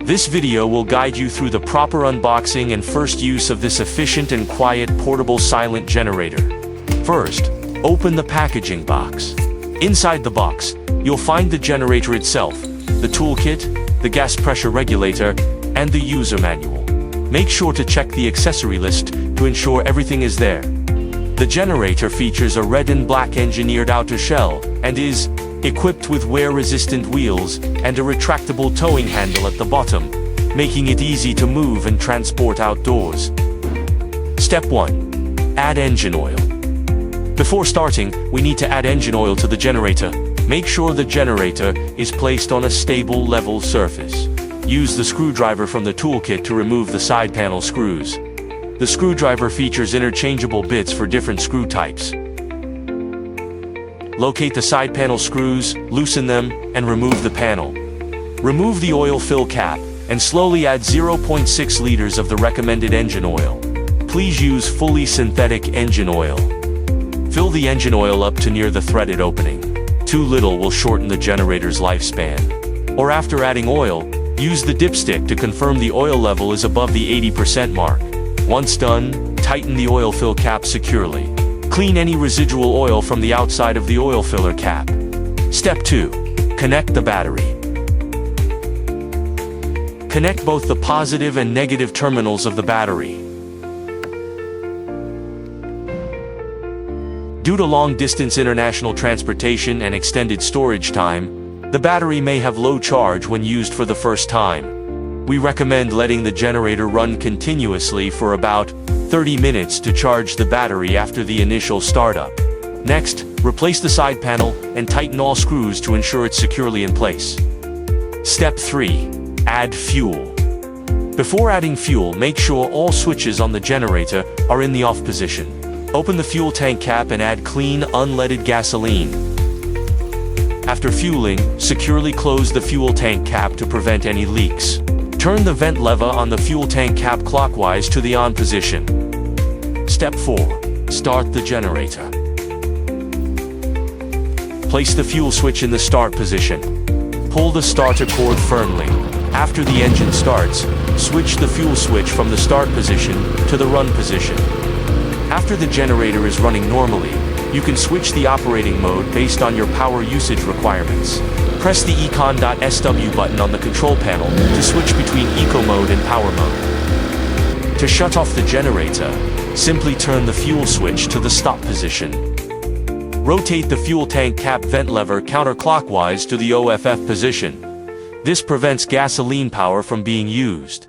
This video will guide you through the proper unboxing and first use of this efficient and quiet portable silent generator. First, open the packaging box. Inside the box, you'll find the generator itself, the toolkit, the gas pressure regulator, and the user manual. Make sure to check the accessory list to ensure everything is there. The generator features a red and black engineered outer shell and is equipped with wear-resistant wheels and a retractable towing handle at the bottom, making it easy to move and transport outdoors. Step 1. Add engine oil. Before starting, we need to add engine oil to the generator. Make sure the generator is placed on a stable, level surface. Use the screwdriver from the toolkit to remove the side panel screws. The screwdriver features interchangeable bits for different screw types. Locate the side panel screws, loosen them, and remove the panel. Remove the oil fill cap, and slowly add 0.6 liters of the recommended engine oil. Please use fully synthetic engine oil. Fill the engine oil up to near the threaded opening. Too little will shorten the generator's lifespan. Or after adding oil, use the dipstick to confirm the oil level is above the 80% mark. Once done, tighten the oil fill cap securely. Clean any residual oil from the outside of the oil filler cap. Step 2. Connect the battery. Connect both the positive and negative terminals of the battery. Due to long-distance international transportation and extended storage time, the battery may have low charge when used for the first time. We recommend letting the generator run continuously for about 30 minutes to charge the battery after the initial startup. Next, replace the side panel and tighten all screws to ensure it's securely in place. Step 3. Add fuel. Before adding fuel, make sure all switches on the generator are in the off position. Open the fuel tank cap and add clean, unleaded gasoline. After fueling, securely close the fuel tank cap to prevent any leaks. Turn the vent lever on the fuel tank cap clockwise to the on position. Step 4. Start the generator. Place the fuel switch in the start position. Pull the starter cord firmly. After the engine starts, switch the fuel switch from the start position to the run position. After the generator is running normally, you can switch the operating mode based on your power usage requirements. Press the econ.sw button on the control panel to switch between eco mode and power mode. To shut off the generator, simply turn the fuel switch to the stop position. Rotate the fuel tank cap vent lever counterclockwise to the OFF position. This prevents gasoline power from being used.